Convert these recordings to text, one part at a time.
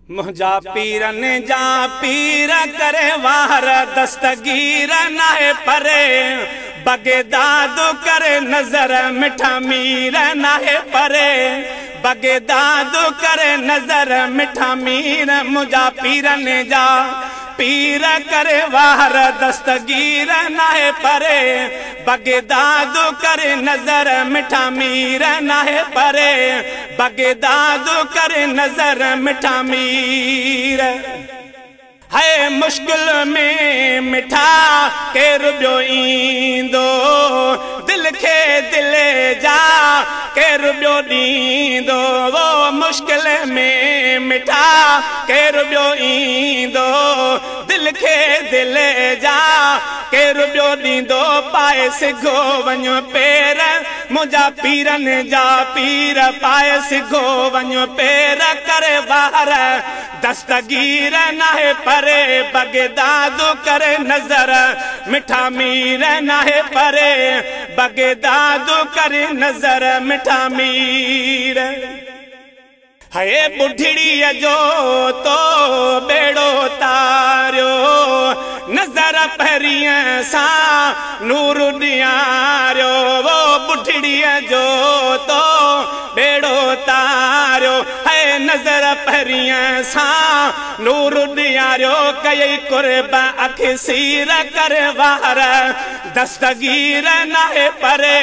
मुझा पीरन जा पीर करे वार दस्तगीर नाहे परे बगेदाद करे नजर मिठा मीर नाहे परे बगेदाद करे नजर मिठा मीर मुझा पीरन जा पीर करे वार दस्तगीर नाहे परे बगेदाद करे नजर मिठा मीर नाहे परे बगेदाद करे नजर मिठा मीर है मुश्किल में मिठा केर बियो ईंदो दिल के दिले जा केर बियो ॾींदो वो मुश्किल में मिठा केर बियो ईंदो दिल के दिले जा केर बियो ॾींदो पाए सिघो वञो पेर मुझा पीरन जा पीर पाए सिघो वञो पेर करे वार दस्तगीर नाहे परे बगेदाद करे नजर मिठा मीर नाहे परे बगेदाद करे नजर मिठा मीर है बुढ़ड़ी जो तो बेड़ो तारियो नजर परियां सा नूर दियारियो वो बुढ़ड़ी जो तो बेड़ो तारियो है नजर परियां सा नूर दियारियो कई कुर्बा अख सीर करे वार दस्तगीर नाहे परे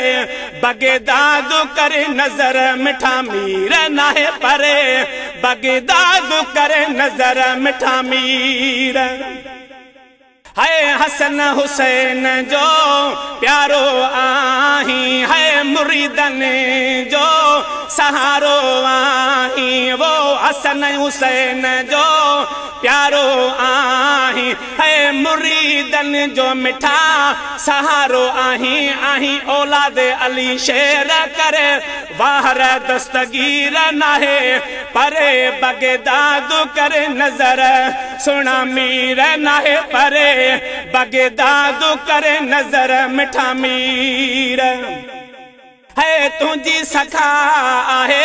बगेदाद करे नजर मिठा मीर नाहे परे बगेदाद करे नजर मिठा मीर है हसन हुसैन जो प्यारो आही है मुरीदन जो सहारो आही वो हसन हुसैन जो प्यारो आही है मुरीदन जो मिठा सहारो आही आही औलाद अली शेर करे वार दस्तगीर नाहे परे बगेदाद करे नजर सुना मीर नाहे परे बगेदाद करे नजर मिठा मीर है तुझी सखा आहे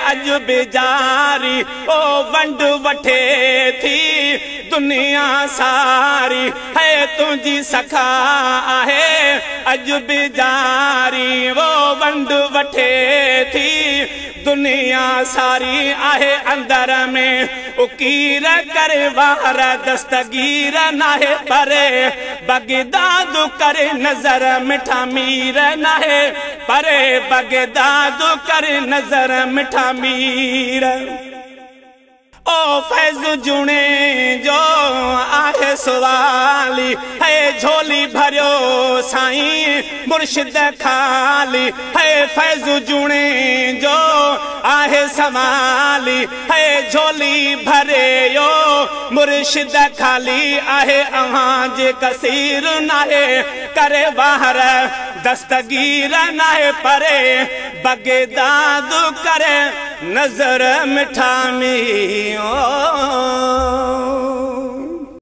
अज बेजारी ओ वंड वठे थी दुनिया सारी है तुझी सखा आहे अज बेजारी वो वंड वठे थी दुनिया सारी आहे अंदर में उकीर करे वार दस्तगीर नाहे परे बगेदाद करे नजर मिठा मीर नाहे परे बगेदाद करे नजर मिठा मीर ओ फैज जुने जो आहे सवाली है झोली भरियो साईं मुर्शिद खाली है फैज जुने जो आहे सवाली है झोली भरे यो मुर्शिद खाली आहे अहां जे कसीर नाहे करे वार दस्तगीर नाहे परे बगेदाद करे नजर मिठा मीर